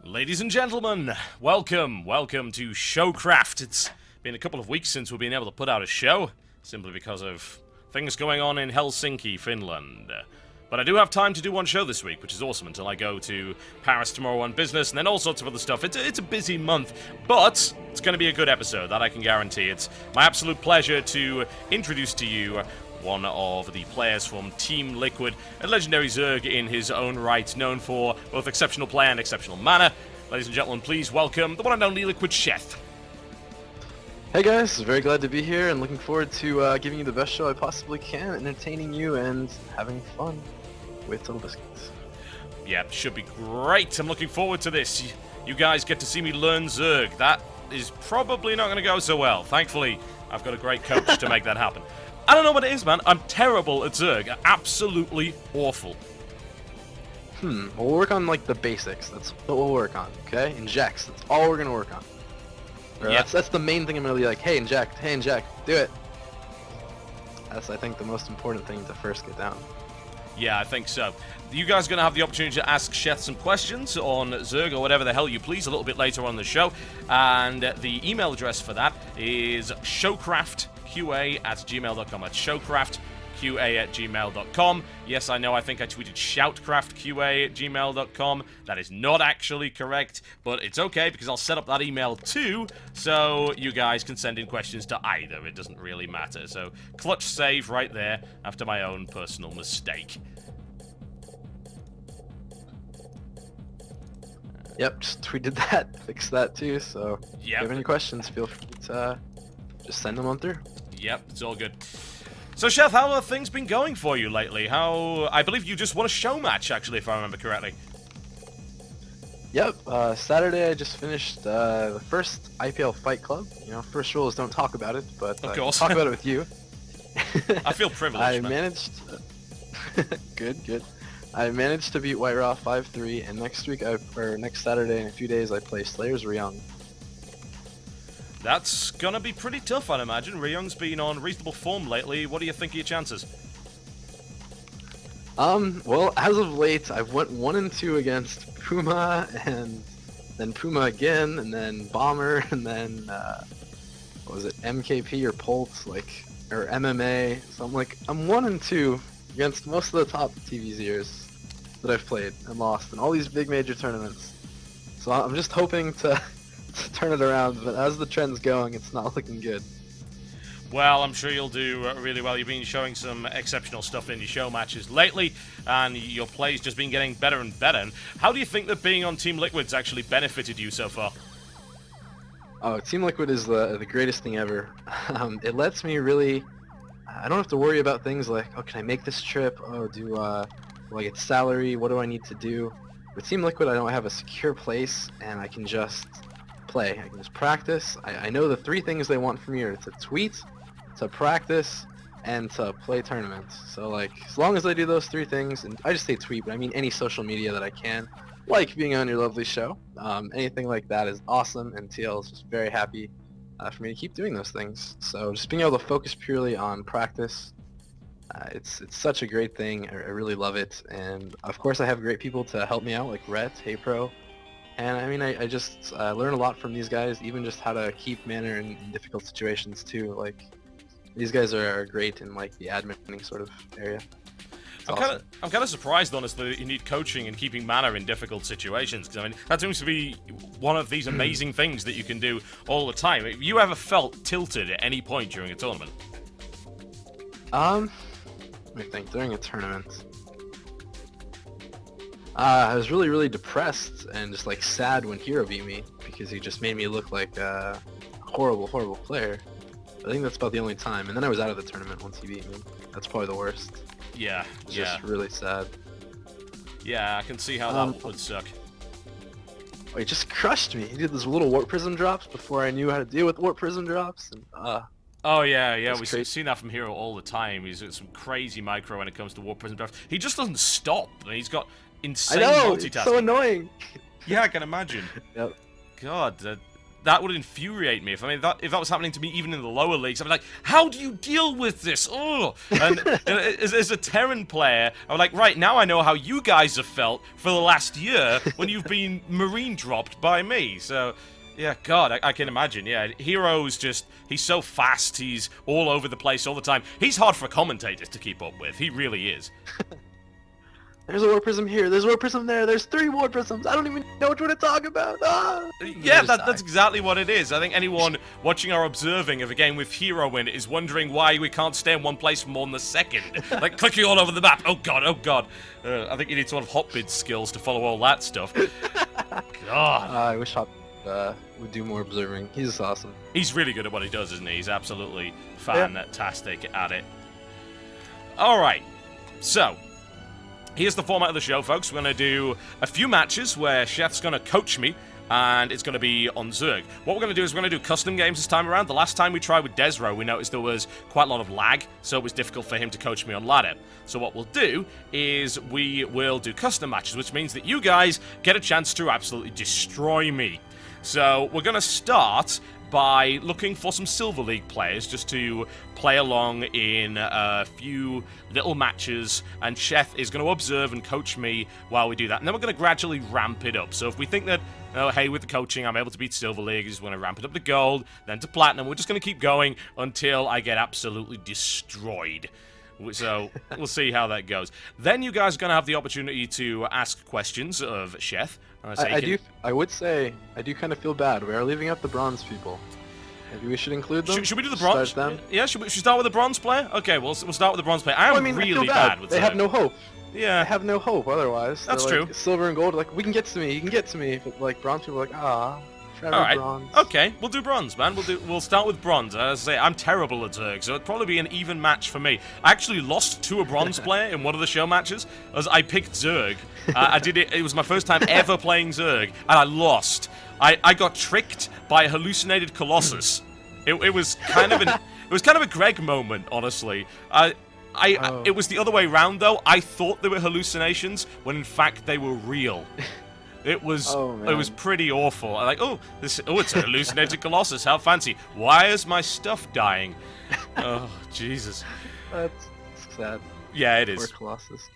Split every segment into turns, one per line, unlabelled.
Ladies and gentlemen, welcome to Showcraft. It's been a couple of weeks since we've been able to put out a show, simply because of things going on in Helsinki, Finland. But I do have time to do one show this week, which is awesome, until I go to Paris tomorrow on business, and then all sorts of other stuff. It's a busy month, but it's going to be a good episode, that I can guarantee. It's my absolute pleasure to introduce to you one of the players from Team Liquid, a legendary Zerg in his own right, known for both exceptional play and exceptional mana. Ladies and gentlemen, please welcome the one and only Liquid Sheth.
Hey guys, very glad to be here and looking forward to giving you the best show I possibly can, entertaining you and having fun with TotalBiscuit.
Yeah, should be great. I'm looking forward to this. You guys get to see me learn Zerg. That is probably not going to go so well. Thankfully, I've got a great coach to make that happen. I don't know what it is, man. I'm terrible at Zerg. Absolutely awful.
We'll work on like the basics. That's what we'll work on, okay? Injects. That's all we're gonna work on.
Yeah.
That's the main thing I'm gonna be like, hey inject, do it. That's I think the most important thing to first get down.
Yeah, I think so. You guys are going to have the opportunity to ask Sheth some questions on Zerg or whatever the hell you please a little bit later on the show. And the email address for that is showcraftqa@gmail.com. That's showcraftqa@gmail.com. Yes, I know, I think I tweeted shoutcraftqa@gmail.com. That is not actually correct, but it's okay because I'll set up that email too, so you guys can send in questions to either. It doesn't really matter. So, clutch save right there after my own personal mistake.
Yep, just tweeted that, fixed that too, so if you have any questions, feel free to just send them on through.
Yep, it's all good. So, Sheth, how have things been going for you lately? I believe you just won a show match, actually, if I remember correctly.
Yep, Saturday I just finished the first IPL Fight Club. You know, first rule is don't talk about it, but
of course.
talk about it with you.
I feel privileged,
I
man.
managed... Good. I managed to beat White Raw 5-3, and next Saturday in a few days I play Slayer's Ryung.
That's gonna be pretty tough, I'd imagine. Ryung's been on reasonable form lately. What do you think of your chances?
Well, as of late, I've went 1-2 against Puma, and then Puma again, and then Bomber, and then, what was it, MKP or Pulse, or MMA. So I'm 1-2 against most of the top TVZers that I've played and lost in all these big major tournaments. So I'm just hoping to turn it around, but as the trend's going, it's not looking good.
Well, I'm sure you'll do really well. You've been showing some exceptional stuff in your show matches lately, and your play's just been getting better and better. And how do you think that being on Team Liquid's actually benefited you so far?
Oh, Team Liquid is the greatest thing ever. It lets me really... I don't have to worry about things like, oh, can I make this trip? Oh, do I get salary? What do I need to do? With Team Liquid, I don't have a secure place, and I can just play. I can just practice. I know the three things they want from me are to tweet, to practice, and to play tournaments. So, as long as I do those three things, and I just say tweet, but I mean any social media that I can, like being on your lovely show, anything like that is awesome, and TL is just very happy for me to keep doing those things. So just being able to focus purely on practice, it's such a great thing. I really love it, and of course I have great people to help me out, like Rhett, HeyPro, and I mean I just learn a lot from these guys, even just how to keep mana in difficult situations too. These guys are great in the adminning sort of area.
I'm kind of surprised, honestly, that you need coaching and keeping mana in difficult situations. Because I mean, that seems to be one of these amazing things that you can do all the time. Have you ever felt tilted at any point during a tournament?
Let me think. During a tournament, I was really depressed and just sad when Hero beat me, because he just made me look like a horrible player. I think that's about the only time. And then I was out of the tournament once he beat me. That's probably the worst.
Yeah,
It's just really sad.
Yeah, I can see how that would suck.
Oh, he just crushed me. He did those little Warp Prism drops before I knew how to deal with Warp Prism drops. And,
oh, yeah, we've seen that from Hero all the time. He's got some crazy micro when it comes to Warp Prism drops. He just doesn't stop, and he's got insane multitasking.
It's so annoying.
Yeah, I can imagine.
Yep.
God, that would infuriate me. If that was happening to me even in the lower leagues, I'd be like, how do you deal with this? Oh, and as a Terran player, I'm like, right, now I know how you guys have felt for the last year when you've been marine dropped by me. So, yeah, God, I can imagine. Yeah, Hero's just, he's so fast, he's all over the place all the time. He's hard for commentators to keep up with. He really is.
There's a War Prism here, there's a War Prism there, there's 3 War Prisms, I don't even know which one to talk about! Ah!
Yeah, that's exactly what it is. I think anyone watching or observing of a game with Hero in it is wondering why we can't stay in one place for more than a second. Like, clicking all over the map, oh god, oh god. I think you need sort of Hotbid skills to follow all that stuff. God.
I wish Hot would do more observing, he's awesome.
He's really good at what he does, isn't he? He's absolutely fantastic at it. Alright, so... here's the format of the show, folks. We're going to do a few matches where Sheth's going to coach me, and it's going to be on Zerg. What we're going to do is we're going to do custom games this time around. The last time we tried with Desro, we noticed there was quite a lot of lag, so it was difficult for him to coach me on ladder. So what we'll do is we will do custom matches, which means that you guys get a chance to absolutely destroy me. So we're going to start by looking for some Silver League players just to play along in a few little matches, and Sheth is going to observe and coach me while we do that. And then we're going to gradually ramp it up. So if we think that, oh, hey, with the coaching I'm able to beat Silver League, we're going to ramp it up to Gold, then to Platinum. We're just going to keep going until I get absolutely destroyed. So we'll see how that goes. Then you guys are going to have the opportunity to ask questions of Sheth.
I would say, I do kind of feel bad. We are leaving out the bronze people. Maybe we should include them?
Should we do the bronze? Yeah, should we start with the bronze player? Okay, we'll start with the bronze player. I am really bad with
They have no hope.
Yeah.
They have no hope otherwise.
That's
They're like,
true.
Silver and gold, like, we can get to me, you can get to me. But, like, bronze people are like, ah,
Alright,
bronze.
Okay, we'll do bronze, man. We'll start with bronze. As I say, I'm terrible at Zerg, so it'd probably be an even match for me. I actually lost to a bronze player in one of the show matches, as I picked Zerg. I did it. It was my first time ever playing Zerg, and I lost. I got tricked by a hallucinated Colossus. It was kind of a Greg moment, honestly. It was the other way around though. I thought they were hallucinations when in fact they were real. It was pretty awful. I'm like, it's a hallucinated Colossus. How fancy. Why is my stuff dying? Oh, Jesus.
That's sad.
Yeah, it is.
Poor Colossus.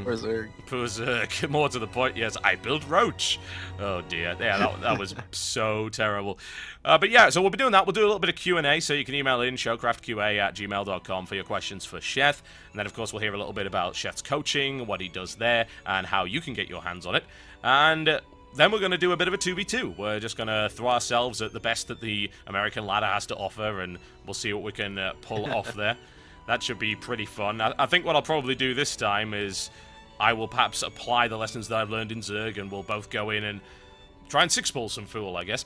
Poor Zerg.
Poor Zerg. More to the point, yes, I built Roach. Oh, dear. Yeah, that was so terrible. But yeah, so we'll be doing that. We'll do a little bit of Q&A, so you can email in showcraftqa@gmail.com for your questions for Sheth. And then, of course, we'll hear a little bit about Sheth's coaching, what he does there, and how you can get your hands on it. And then we're going to do a bit of a 2v2. We're just going to throw ourselves at the best that the American ladder has to offer, and we'll see what we can pull off there. That should be pretty fun. I think what I'll probably do this time is I will perhaps apply the lessons that I've learned in Zerg, and we'll both go in and try and six-pull some fool, I guess.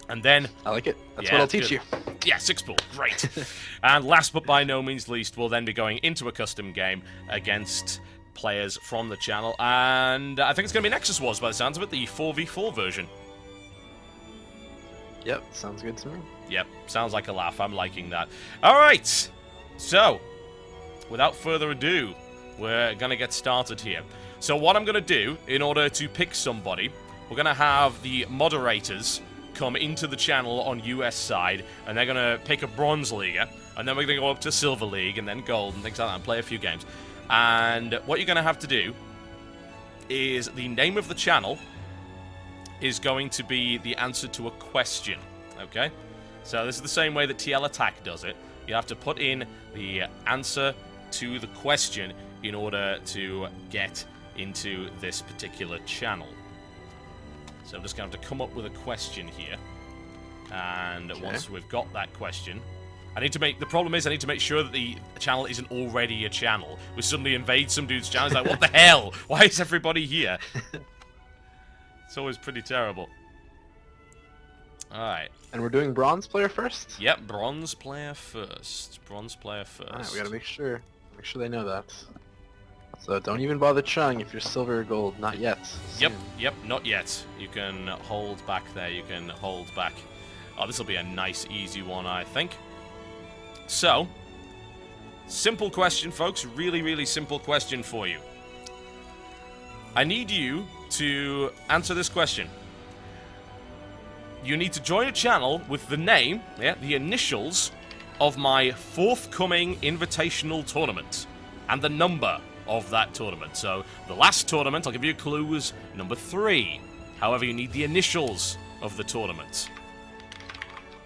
And then...
I like it. That's what I'll teach you.
Yeah, six-pull. Great. And last but by no means least, we'll then be going into a custom game against players from the channel. And I think it's going to be Nexus Wars by the sounds of it, the 4v4 version.
Yep, sounds good to me.
Yep, sounds like a laugh. I'm liking that. All right. So, without further ado, we're going to get started here. So what I'm going to do, in order to pick somebody, we're going to have the moderators come into the channel on US side, and they're going to pick a Bronze Leaguer, and then we're going to go up to Silver League, and then Gold, and things like that, and play a few games. And what you're going to have to do is the name of the channel is going to be the answer to a question, okay? So this is the same way that TL Attack does it. You have to put in the answer to the question in order to get into this particular channel. So I'm just going to have to come up with a question here. And once we've got that question, the problem is I need to make sure that the channel isn't already a channel. We suddenly invade some dude's channel. It's like, what the hell? Why is everybody here? It's always pretty terrible. Alright.
And we're doing bronze player first?
Yep, bronze player first. Bronze player first.
Alright, we gotta make sure they know that. So don't even bother chung if you're silver or gold. Not yet.
Yep, not yet. You can hold back there. You can hold back. Oh, this will be a nice, easy one, I think. So, simple question, folks. Really, really simple question for you. I need you to answer this question. you need to join a channel with the name, the initials of my forthcoming invitational tournament and the number of that tournament. So the last tournament, I'll give you a clue, was number 3. However, you need the initials of the tournament.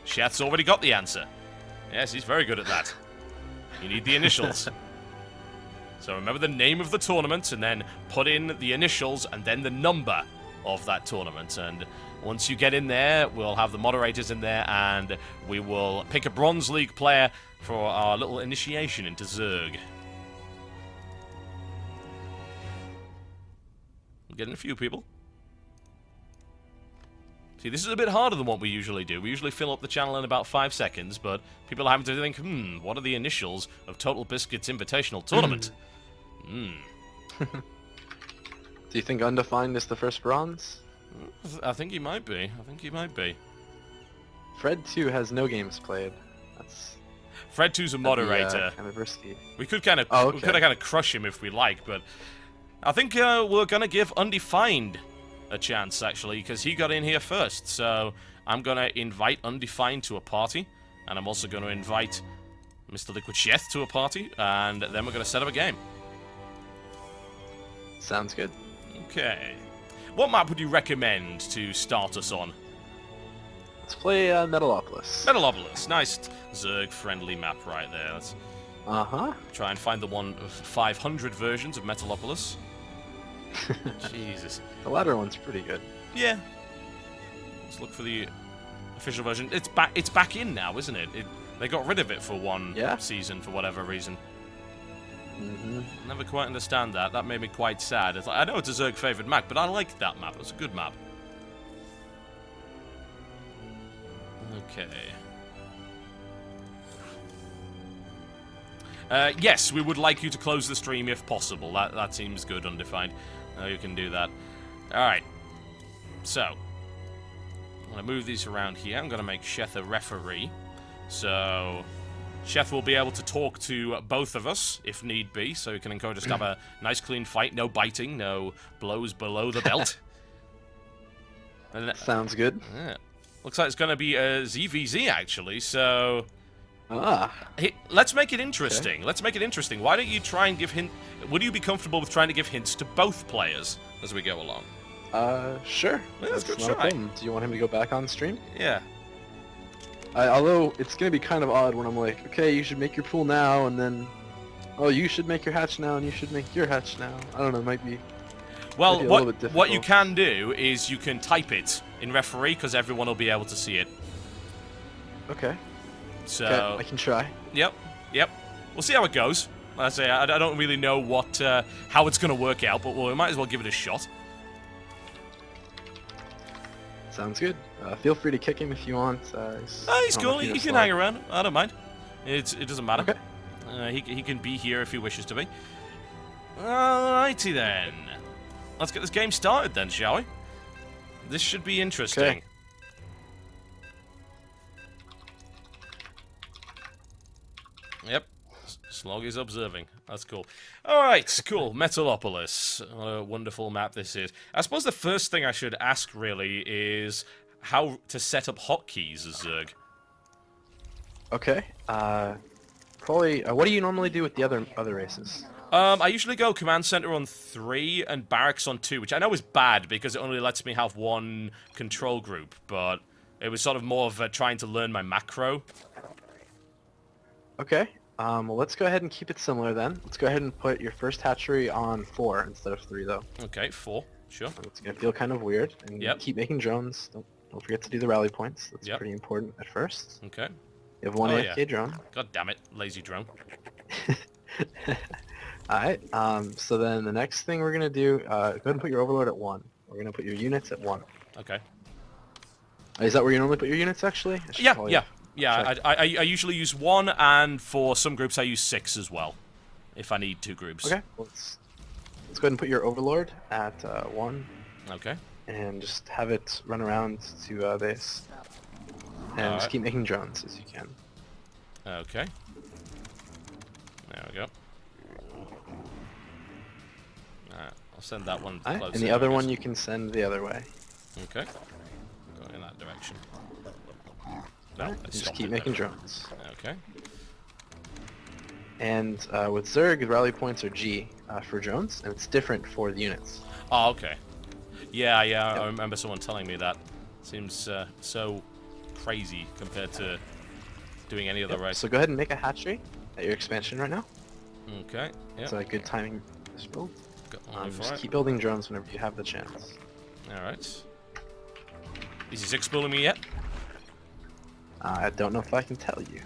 Sheth's already got the answer. Yes, he's very good at that. You need the initials. So remember the name of the tournament, and then put in the initials, and then the number of that tournament. And once you get in there, we'll have the moderators in there, and we will pick a Bronze League player for our little initiation into Zerg. We're getting a few people. See, this is a bit harder than what we usually do. We usually fill up the channel in about 5 seconds, but people are having to think, what are the initials of TotalBiscuit's invitational tournament?
Do you think Undefined is the first bronze?
I think he might be.
Fred 2 has no games played. That's
Fred 2's a moderator.
Kind of risky.
We could kind of crush him if we like, but I think we're gonna give Undefined a chance actually, because he got in here first. So I'm gonna invite Undefined to a party, and I'm also gonna invite Mr. Liquid Sheth to a party, and then we're gonna set up a game.
Sounds good.
Okay. What map would you recommend to start us on?
Let's play Metalopolis.
Metalopolis, nice Zerg-friendly map right there. Let's try and find the one of 500 versions of Metalopolis. Jesus.
The latter one's pretty good.
Yeah. Let's look for the official version. It's back in now, isn't it? They got rid of it for one season for whatever reason. Never quite understand that. That made me quite sad. It's like, I know it's a Zerg favourite map, but I like that map. It's a good map. Okay. Yes, we would like you to close the stream if possible. That seems good, Undefined. You can do that. Alright. So, I'm going to move these around here. I'm going to make Sheth a referee. So, Sheth will be able to talk to both of us, if need be, so he can encourage us to have a nice clean fight. No biting, no blows below the belt.
Sounds good.
Yeah. Looks like it's going to be a ZVZ, actually, so... Hey, let's make it interesting.
Okay.
Let's make it interesting. Why don't you try and give hint... Would you be comfortable with trying to give hints to both players as we go along?
Sure.
Yeah, that's a good
not a
try.
problem. Do you want him to go back on stream?
Yeah.
Although, it's going to be kind of odd when I'm like, okay, you should make your pool now, and then... Oh, you should make your hatch now, and you should make your hatch now. I don't know, it might be...
Well,
a little bit difficult.
what you can do is you can type it in referee, because everyone will be able to see it.
Okay.
So...
Okay, I can try.
Yep. We'll see how it goes. Like I say, I don't really know how it's going to work out, but we might as well give it a shot.
Sounds good. Feel free to kick him if you want.
He's cool. He can hang around. I don't mind. It doesn't matter.
Okay.
He can be here if he wishes to be. Alrighty then. Let's get this game started then, shall we? This should be interesting.
Okay.
Yep. Slog is observing. That's cool. Alright, cool. Metalopolis. What a wonderful map this is. I suppose the first thing I should ask, really, is how to set up hotkeys as Zerg.
Okay. Probably... what do you normally do with the other races?
I usually go Command Center on 3 and Barracks on 2, which I know is bad because it only lets me have one control group, but it was sort of more of trying to learn my macro.
Okay. Well, let's go ahead and keep it similar then. Let's go ahead and put your first hatchery on 4 instead of 3, though.
Okay, 4. Sure.
It's going to feel kind of weird. And keep making drones. Don't forget to do the rally points. That's pretty important at first.
Okay.
You have one AFK drone.
God damn it, lazy drone.
Alright, so then the next thing we're going to do, go ahead and put your overlord at 1. We're going to put your units at 1.
Okay.
Is that where you normally put your units, actually?
Yeah, I usually use 1, and for some groups I use 6 as well, if I need 2 groups.
Okay, let's go ahead and put your overlord at 1.
Okay.
And just have it run around to base. And just keep making drones as you can.
Okay. There we go. I'll send that one closer.
And the other one you can send the other way.
Okay. Going in that direction. No,
Alright,
let's
just
stop
keep
it
making
there.
drones.
Okay.
And with Zerg, the rally points are G for drones, and it's different for the units.
Oh, okay. Yeah, yeah,
Yep.
I remember someone telling me that. Seems so crazy compared to doing any other
Yep.
race.
So go ahead and make a hatchery at your expansion right now.
Okay, yeah.
It's a good timing for this build.
Got one for
Just
it.
keep building drones whenever you have the chance.
Alright. Is he six spooling me yet?
I don't know if I can tell you.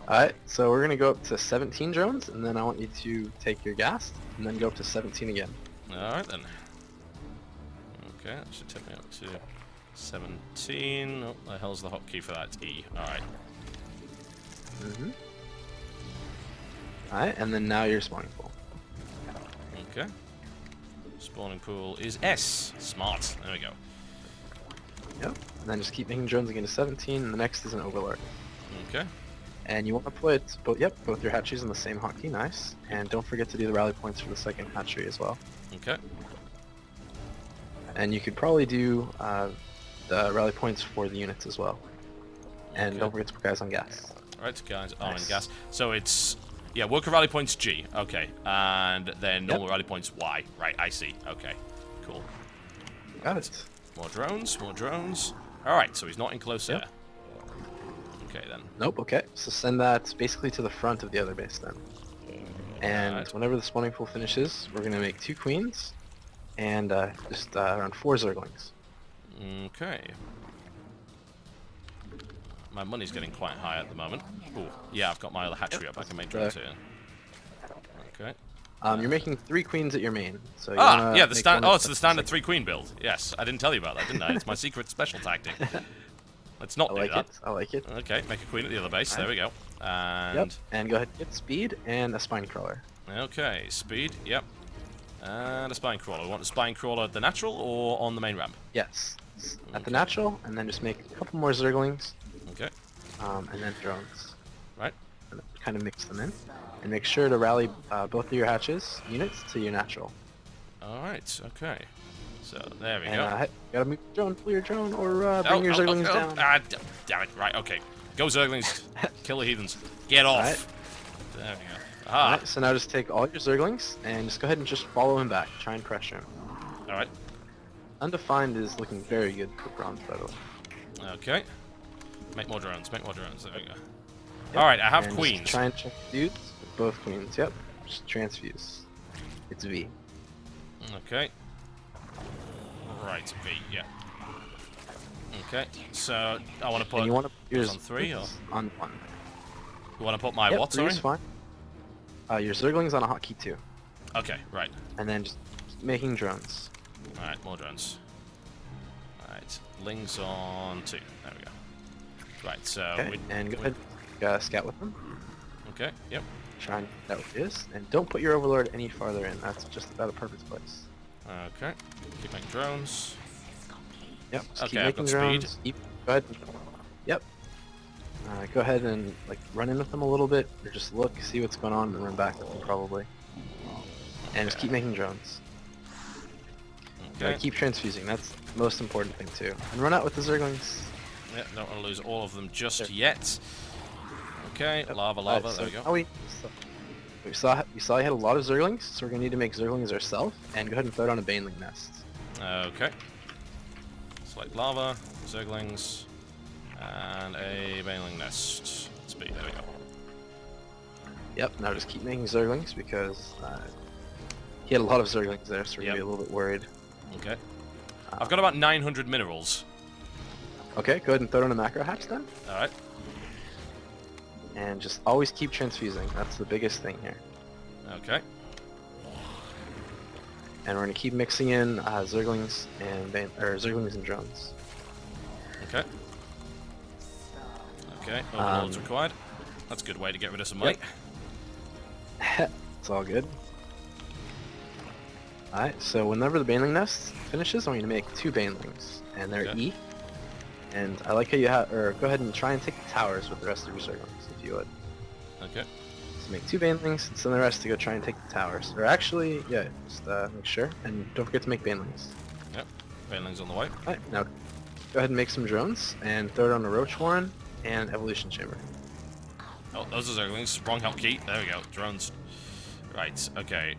Alright, so we're gonna go up to 17 drones, and then I want you to take your gas, and then go up to 17 again.
Alright then. Okay, that should take me up to 17. Oh, the hell's the hotkey for that? It's E. Alright.
Alright, and then now you're spawning pool.
Okay. Spawning pool is S. Smart. There we go.
Yep. And then just keep making drones again to 17, and the next is an overlord.
Okay.
And you want to put both your hatcheries in the same hotkey, nice. And don't forget to do the rally points for the second hatchery as well.
Okay.
And you could probably do the rally points for the units as well. And
Okay.
don't forget to put guys on gas.
Right, guys, on
Nice.
gas. So it's, yeah, worker rally points G. Okay. And then normal rally points Y. Right, I see. Okay. Cool.
Got it.
More drones, more drones. Alright, so he's not in close air.
Yep.
Okay then.
Nope, okay. So send that basically to the front of the other base then. And
Alright.
whenever the spawning pool finishes, we're going to make 2 queens and just around 4 zerglings.
Okay. My money's getting quite high at the moment. Ooh, yeah, I've got my other hatchery up. I can make drones here. Okay.
You're making 3 queens at your main. So you
Ah,
wanna
yeah, the
make
stand.
one
Oh,
at
it's the
the
standard
second.
3-queen build. Yes, I didn't tell you about that, didn't I? It's my secret special tactic. Let's not
I
do
like
that.
it. I like it.
Okay, make a queen at the other base. There we go.
Yep.
And
And go ahead and get speed and a spine crawler.
okay, speed. Yep. And a spine crawler. We want a spine crawler at the natural or on the main ramp?
Yes. At the natural, and then just make a couple more zerglings,
Okay.
and then drones.
Right.
And kind of mix them in. And make sure to rally both of your hatches units to your natural.
All right. Okay. So there we
And
go.
hey, gotta move your drone, pull your drone, or bring your zerglings down.
Ah, damn it. Right. Okay. Go zerglings. Kill the heathens. Get off.
Alright.
There we go. Ah.
Alright, so now just take all your zerglings and just go ahead and just follow him back. Try and pressure him.
All right.
Undefined is looking very good for bronze, by the way.
Okay. Make more drones. Make more drones. There we go.
Yep.
All right. I have
And just
queens.
try and check dudes with both queens. Yep. Just transfuse. It's V.
Okay. Right, V, yeah. Okay, so I want to put.
And you want to put yours
on 3 or
on 1.
you want to put my
Yep,
what?
3
Sorry.
is fine. Your zerglings on a hotkey 2.
Okay, right.
And then just keep making drones.
All right, more drones. All right, lings on 2. There we go. Right, so
Okay. And go ahead and scout with them.
Okay, yep.
Try and find out what it is. And don't put your overlord any farther in. That's just about a perfect place.
Okay, keep making drones.
Yep. Just
Okay,
keep
I've
making
got
drones.
speed.
Go ahead. Yep. Go ahead and like run in with them a little bit, or just look, see what's going on, and run back with them probably. And just keep making drones.
Okay.
Keep transfusing. That's the most important thing too. And run out with the zerglings.
Yeah, don't want to lose all of them just yet. Okay,
Yep.
lava,
Alright,
lava.
so
There we go.
now we saw you had a lot of zerglings, so we're gonna need to make zerglings ourselves, and go ahead and throw down a baneling nest.
Okay. Select lava, zerglings, and a baneling nest. Speed. There we go.
Yep. Now just keep making zerglings because he had a lot of zerglings there, so we're gonna be a little bit worried.
Okay. I've got about 900 minerals.
Okay. Go ahead and throw down a macro hatch then,
All right.
and just always keep transfusing. That's the biggest thing here.
Okay.
And we're gonna keep mixing in zerglings and zerglings and drones.
Okay. Okay. Overlords required. That's a good way to get rid of some money.
It's all good. Alright, so whenever the baneling nest finishes, I want you to make 2 banelings, and they're
Okay.
E. And I like how you have, or go ahead and try and take the towers with the rest of your zerglings, if you would.
Okay.
So make 2 banelings, and send the rest to go try and take the towers. Or actually, yeah, just make sure, and don't forget to make banelings.
Yep. Banelings on the way.
Alright, now go ahead and make some drones and throw it on a roach warren and evolution chamber.
Oh, those are Zerglings. Wrong hotkey. There we go. Drones. Right, okay.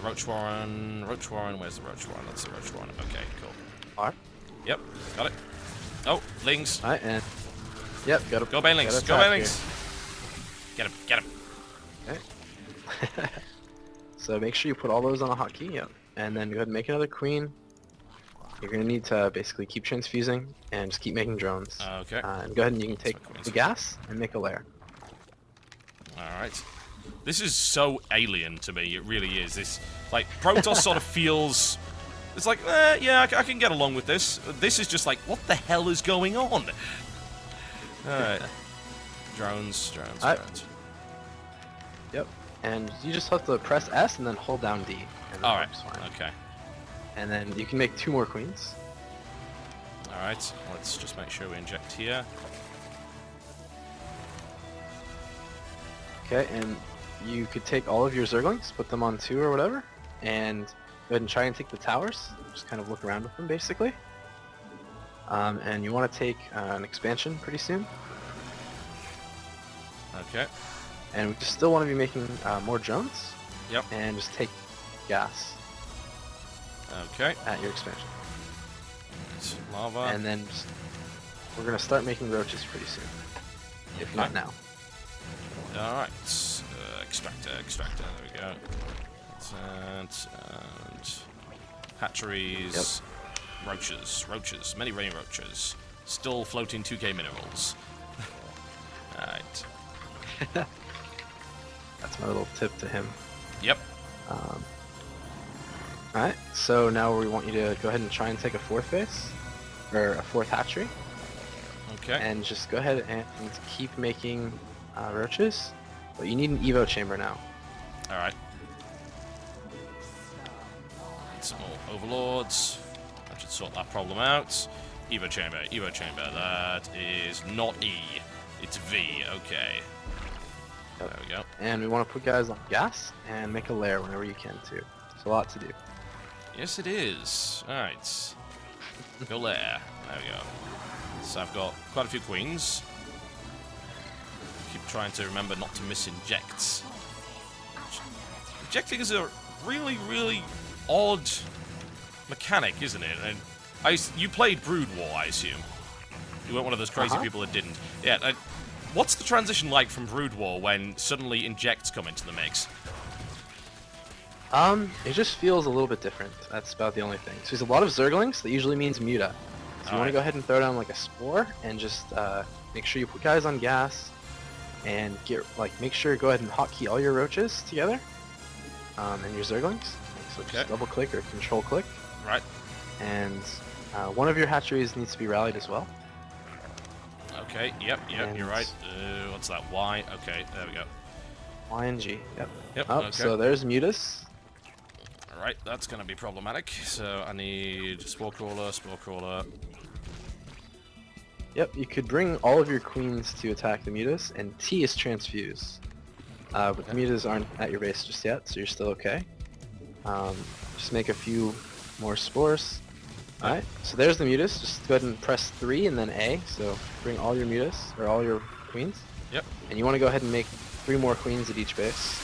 Roach warren. Roach warren. Where's the roach warren? That's the roach warren. Okay, cool.
Alright.
Yep, got it. Oh, lings.
Alright, and... Yep, got to...
Go banelings. Go banelings. Get him. Get him.
Okay. So make sure you put all those on a hotkey, yep. And then go ahead and make another queen. You're going to need to basically keep transfusing and just keep making drones.
Okay.
And go ahead and you can take the gas and make a lair.
Alright. This is so alien to me, it really is. This, like, Protoss sort of feels... It's like, yeah, I can get along with this. This is just like, what the hell is going on? Alright. Drones.
Yep. And you just have to press S and then hold down D.
Alright, okay.
And then you can make 2 more queens.
Alright, let's just make sure we inject here.
Okay, and you could take all of your Zerglings, put them on 2 or whatever, and go ahead and try and take the towers. Just kind of look around with them, basically. And you want to take an expansion pretty soon.
Okay.
And we just still want to be making more drones.
Yep.
And just take gas
Okay.
at your expansion.
It's lava.
And then we're going to start making roaches pretty soon. If not now.
Alright. Extractor. There we go. And hatcheries. Yep. Roaches. Many rain roaches. Still floating 2k minerals. Alright.
That's my little tip to him.
Yep.
Alright, so now we want you to go ahead and try and take a 4th base, or a 4th hatchery.
Okay.
And just go ahead and keep making roaches, but you need an Evo chamber now.
Alright. Some more overlords. That should sort that problem out. Evo chamber. That is not E. It's V. Okay.
Yep.
There we go.
And we want to put guys on gas and make a lair whenever you can too. It's a lot to do.
Yes, it is. Alright. Go there. There we go. So I've got quite a few queens. Keep trying to remember not to miss injects. Injecting is a really, really odd mechanic, isn't it? And you played Brood War, I assume. You weren't one of those crazy people that didn't. Yeah. What's the transition like from Brood War when suddenly injects come into the mix?
It just feels a little bit different. That's about the only thing. So there's a lot of Zerglings. That usually means Muta. So you want to go ahead and throw down like a spore and just make sure you put guys on gas and make sure go ahead and hotkey all your roaches together and your Zerglings. So just double click or control click.
Right.
And one of your hatcheries needs to be rallied as well.
Okay. Yep. You're right. What's that? Y. Okay. There we go.
Y and G. Yep.
Yep.
Oh,
okay.
So there's Mutas.
Alright, that's going to be problematic. So I need Spore Crawler.
Yep, you could bring all of your queens to attack the Mutas, and T is transfuse. But the Mutas aren't at your base just yet, so you're still okay. Just make a few more spores. Alright, so there's the Mutas. Just go ahead and press 3 and then A. So bring all your Mutas, or all your queens.
Yep.
And you want to go ahead and make 3 more queens at each base.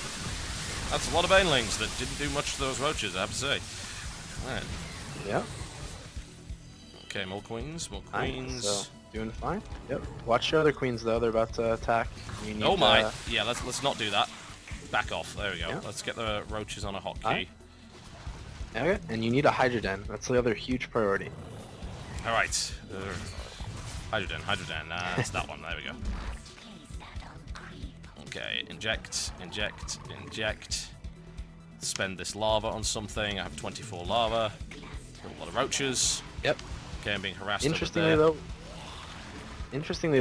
That's a lot of banelings that didn't do much to those roaches, I have to say. Right.
Yep.
Okay, more queens.
So, doing fine. Yep. Watch your other queens though, they're about to attack. You need,
oh my! Yeah, let's not do that. Back off. There we go.
Yep.
Let's get the roaches on a hotkey.
Okay, and you need a Hydra Den. That's the other huge priority.
Alright. Hydra Den. It's that one. There we go. Okay, inject. Spend this lava on something. I have 24 lava. Got a lot of roaches.
Yep.
Okay, I'm being harassed.
Interestingly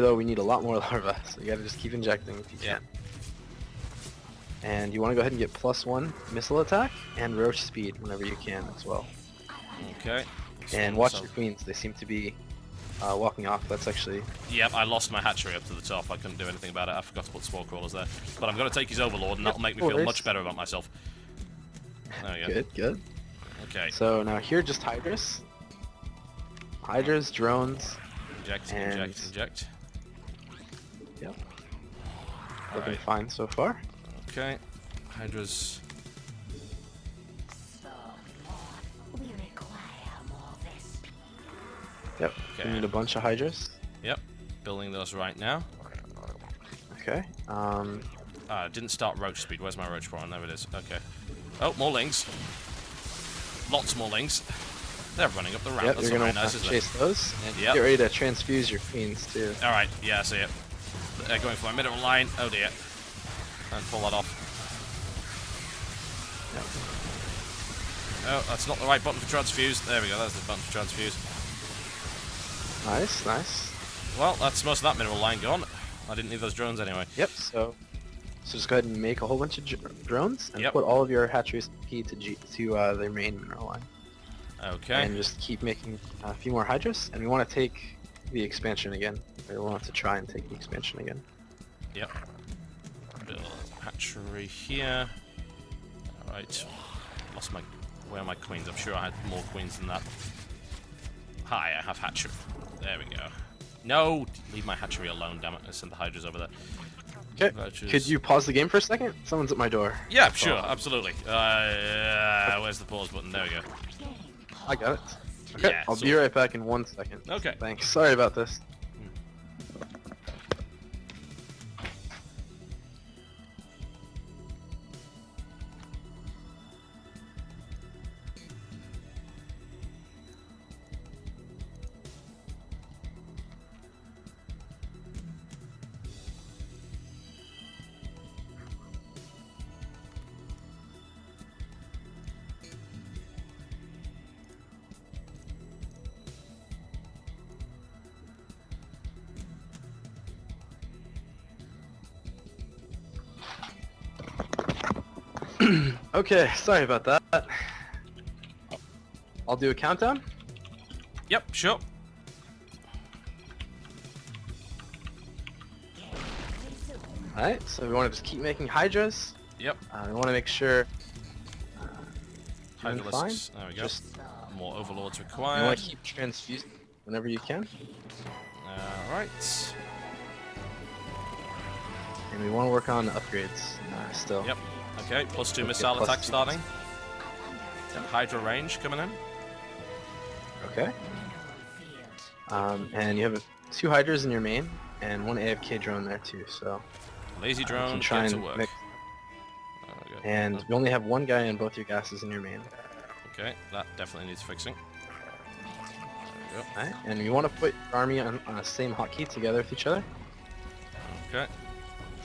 though, we need a lot more larvae, so you gotta just keep injecting if you can. And you want to go ahead and get +1 missile attack and roach speed whenever you can as well.
Okay.
And watch your queens; they seem to be walking off. That's actually...
Yep, I lost my hatchery up to the top. I couldn't do anything about it. I forgot to put Spore Crawlers there. But I'm going to take his Overlord, and that'll make me feel much better about myself. There we go.
Good.
Okay.
So now here, just Hydras. hydras, drones.
Inject,
And-
inject, inject.
Yep.
All
Looking
right.
fine so far.
Okay. Hydras.
Yep.
Okay.
We need a bunch of hydras.
Yep. Building those right now.
Okay.
Didn't start roach speed. Where's my roach spawn? There it is. Okay. Oh, more lings. Lots more lings. They're running up the ramp.
Yep.
That's
You're
not
gonna
very nice,
want
is
to
it?
chase those and
Yep.
get ready to transfuse your queens too.
All right. Yeah, I see it. They're going for my middle line. Oh dear. And pull that off.
Yep.
Oh, that's not the right button for transfuse. There we go. That's the button for transfuse.
Nice, nice.
Well, that's most of that mineral line gone. I didn't need those drones anyway.
Yep. So just go ahead and make a whole bunch of drones and
Yep.
put all of your hatcheries P to their main mineral line.
Okay.
And just keep making a few more hydras. And we want to take the expansion again. We want to try and take the expansion again.
Yep. Build hatchery here. Alright. Lost my... Where are my queens? I'm sure I had more queens than that. Hi, I have hatchery. There we go. No! Leave my hatchery alone, damn it. I sent the hydras over there.
Okay.
Virtues.
Could you pause the game for a second? Someone's at my door.
Yeah, sure, absolutely. Where's the pause button? There we go.
I got it. Okay.
Yeah,
I'll
so-
be right back in 1 second.
Okay.
Thanks. Sorry about this. Okay, sorry about that. I'll do a countdown.
Yep, sure.
Alright, so we want to just keep making hydras.
Yep.
We want to make sure... doing
Hydralisks. There we go.
Just
More overlords
you want
required.
to keep transfusing whenever you can.
Alright.
And we want to work on upgrades still.
Yep. Okay, +2
Okay,
missile
plus
attack
two.
starting. Hydra range coming in.
Okay. And you have 2 hydras in your main, and 1 AFK drone there too, so...
Lazy
you
drone,
can try
get to
and
work.
mix.
There we go.
And we only have 1 guy in both your gases in your main.
Okay, that definitely needs fixing. There we go.
Alright, and you want to put your army on the same hotkey together with each other.
Okay.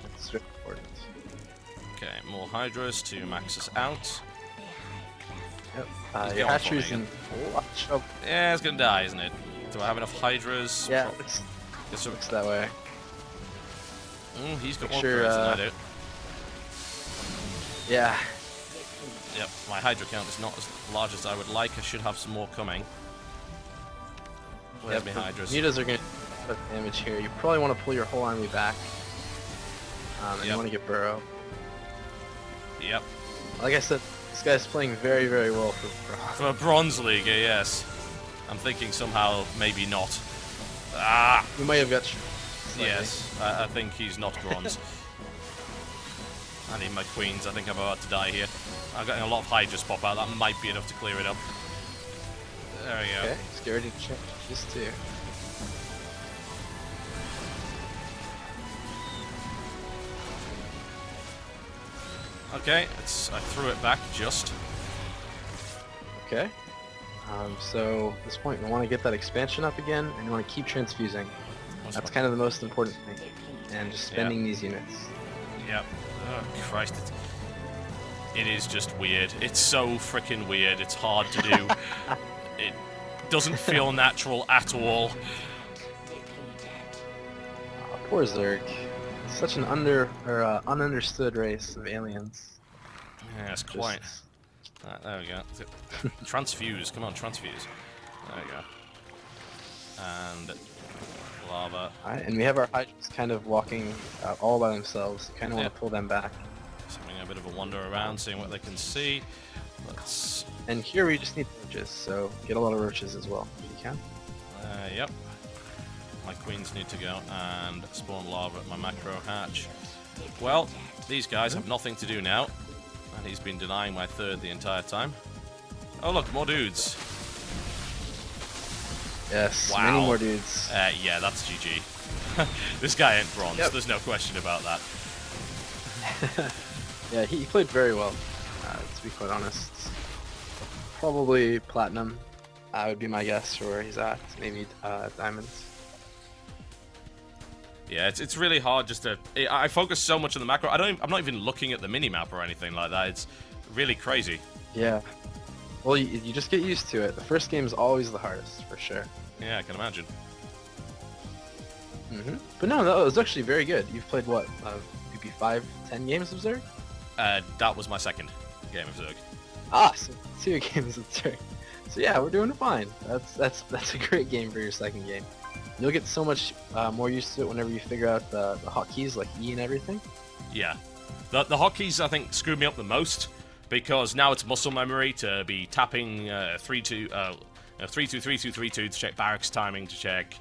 That's very important.
Okay, more hydras to max us out.
Yep.
He's
Your
going for me
hatcheries in watch up.
Yeah, it's gonna die, isn't it? Do I have enough hydras?
Yeah,
Pro- Guess so.
looks that way.
He's got
Make
more
sure,
birds than I do.
Yeah.
Yep, my hydra count is not as large as I would like. I should have some more coming. Where's
Yep,
my hydras?
Mutas are going to put damage here. You probably want to pull your whole army back. And you
Yep.
want to get Burrow.
Yep.
Like I said, this guy's playing very, very well for
For a Bronze League, yes. I'm thinking somehow maybe not. Ah!
You might have got slightly.
Yes, I think he's not bronze. I need my queens. I think I'm about to die here. I'm getting a lot of hydras pop out. That might be enough to clear it up. There we go.
Okay, just get ready to check this too.
Okay, I threw it back just.
Okay. So at this point, we want to get that expansion up again, and you want to keep transfusing.
What's
That's
my-
kind of the most important thing. And just spending these units.
Yep. Oh, Christ. It is just weird. It's so freaking weird. It's hard to do. It doesn't feel natural at all.
Poor Zerg. Such an ununderstood race of aliens.
Yes,
Just-
quite. There we go. Transfuse. Come on, transfuse. There we go. And lava.
Alright, and we have our Hydras kind of walking all by themselves. Kind of want
Yeah.
to pull them back.
Just having a bit of a wander around, seeing what they can see. Let's.
And here we just need roaches, so get a lot of roaches as well, if you can.
Yep. My queens need to go and spawn lava at my macro hatch. Well, these guys have nothing to do now. And he's been denying my third the entire time. Oh look, more dudes.
Yes,
Wow.
many more dudes.
Yeah, that's GG. This guy ain't bronze,
Yep.
there's no question about that.
Yeah, he played very well, to be quite honest. Probably platinum, would be my guess for where he's at. Maybe diamonds.
Yeah, it's really hard just to... I focus so much on the macro, I'm not even looking at the mini-map or anything like that. It's really crazy.
Yeah. Well, you just get used to it. The first game is always the hardest, for sure.
Yeah, I can imagine.
But no, that was actually very good. You've played what? Maybe 5-10 games of Zerg?
That was my second game of Zerg.
Ah, so 2 games of Zerg. So yeah, we're doing fine. That's a great game for your second game. You'll get so much more used to it whenever you figure out the hotkeys like E and everything.
Yeah. The hotkeys, I think, screwed me up the most, because now it's muscle memory to be tapping 3-2, 3-2-3-2-3-2 to check barracks timing, to check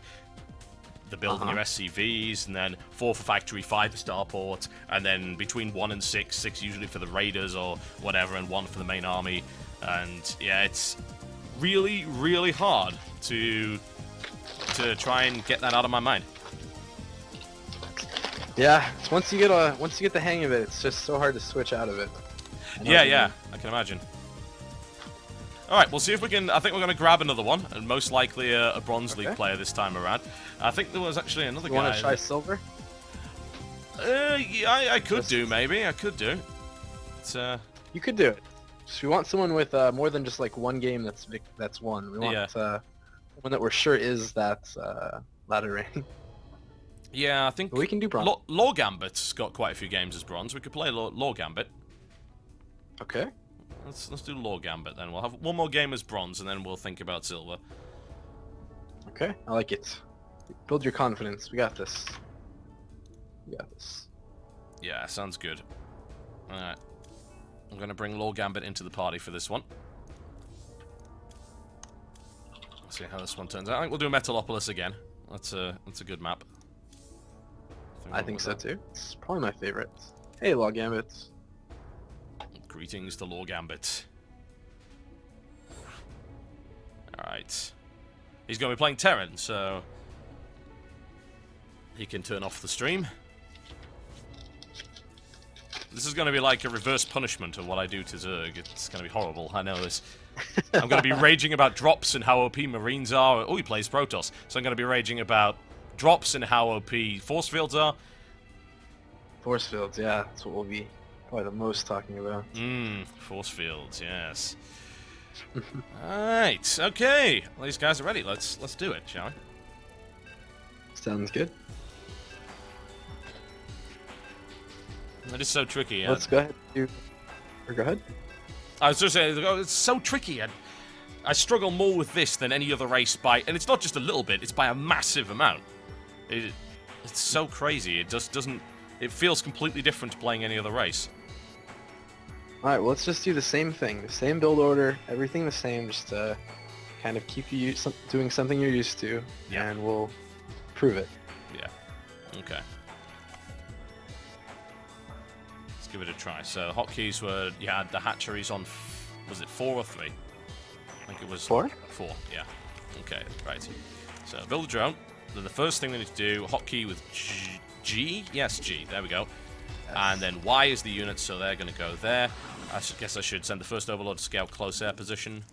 the build in your SCVs, and then 4 for factory, 5 for starport, and then between 1 and 6, 6 usually for the raiders or whatever, and 1 for the main army. And yeah, it's really, really hard to try and get that out of my mind.
Yeah, it's once you get the hang of it, it's just so hard to switch out of it.
Yeah, I can imagine. Alright, we'll see if we can... I think we're going to grab another one, and most likely a Bronze League player this time around. I think there was actually another guy...
You want to try Silver?
Yeah, I could do, maybe. I could do.
You could do it. So we want someone with more than just like one game that's won. We want one that we're sure is that ladder rank.
Yeah, I think...
But we can do Bronze.
Law Gambit's got quite a few games as Bronze. We could play Law Gambit.
Okay.
Let's do Law Gambit then. We'll have one more game as Bronze, and then we'll think about Silver.
Okay, I like it. Build your confidence. We got this. We got this.
Yeah, sounds good. Alright. I'm going to bring Law Gambit into the party for this one. Let's see how this one turns out. I think we'll do Metalopolis again. That's a good map.
I think so too. It's probably my favorite. Hey, Law Gambit.
Greetings to Law Gambit. Alright. He's going to be playing Terran, so... he can turn off the stream. This is going to be like a reverse punishment of what I do to Zerg. It's going to be horrible, I know this. I'm going to be raging about drops and how OP Marines are. Oh, he plays Protoss. So I'm going to be raging about drops and how OP force fields are.
Force fields, yeah. That's what we'll be probably the most talking about.
Force fields, yes. Alright, okay. Well, these guys are ready. Let's do it, shall we?
Sounds good.
That is so tricky.
Let's go ahead. Or go ahead.
I was just saying, it's so tricky. I struggle more with this than any other race by, and it's not just a little bit, it's by a massive amount. It's so crazy. It just doesn't, it feels completely different to playing any other race.
Alright, well, let's just do the same thing. The same build order, everything the same, just to kind of keep you doing something you're used to, and we'll prove it.
Yeah. Okay. Let's give it a try. So, hotkeys were, you had the hatcheries on, was it 4 or 3? I think it was
4?
4, yeah. Okay, right. So, build a drone. Then the first thing we need to do, hotkey with G? Yes, G. There we go. Yes. And then Y is the unit, so they're going to go there. I guess I should send the first Overlord to scout close air position.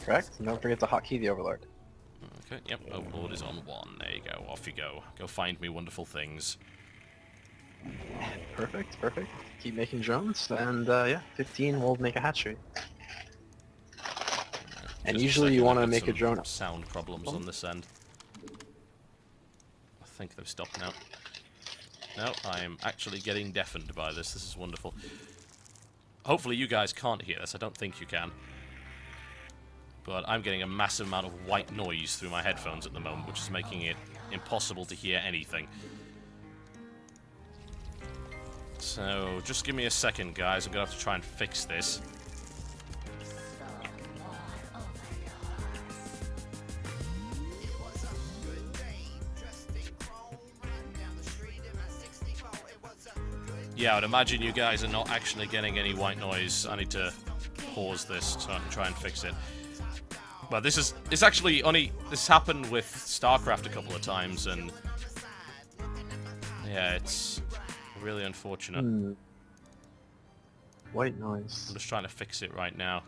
Correct. And don't forget to hotkey the Overlord.
Okay, yep. Overlord is on 1. There you go. Off you go. Go find me wonderful things.
Perfect, perfect. Keep making drones, and yeah, 15 will make a hatchery. And usually you want to make a drone...
sound problems on this end. I think they've stopped now. No, I am actually getting deafened by this. This is wonderful. Hopefully you guys can't hear this. I don't think you can. But I'm getting a massive amount of white noise through my headphones at the moment, which is making it impossible to hear anything. So, just give me a second, guys. I'm going to have to try and fix this. yeah, I'd imagine you guys are not actually getting any white noise. I need to pause this so I can try and fix it. But it's actually only, this happened with Starcraft a couple of times, and yeah, it's really unfortunate.
White noise.
I'm just trying to fix it right now.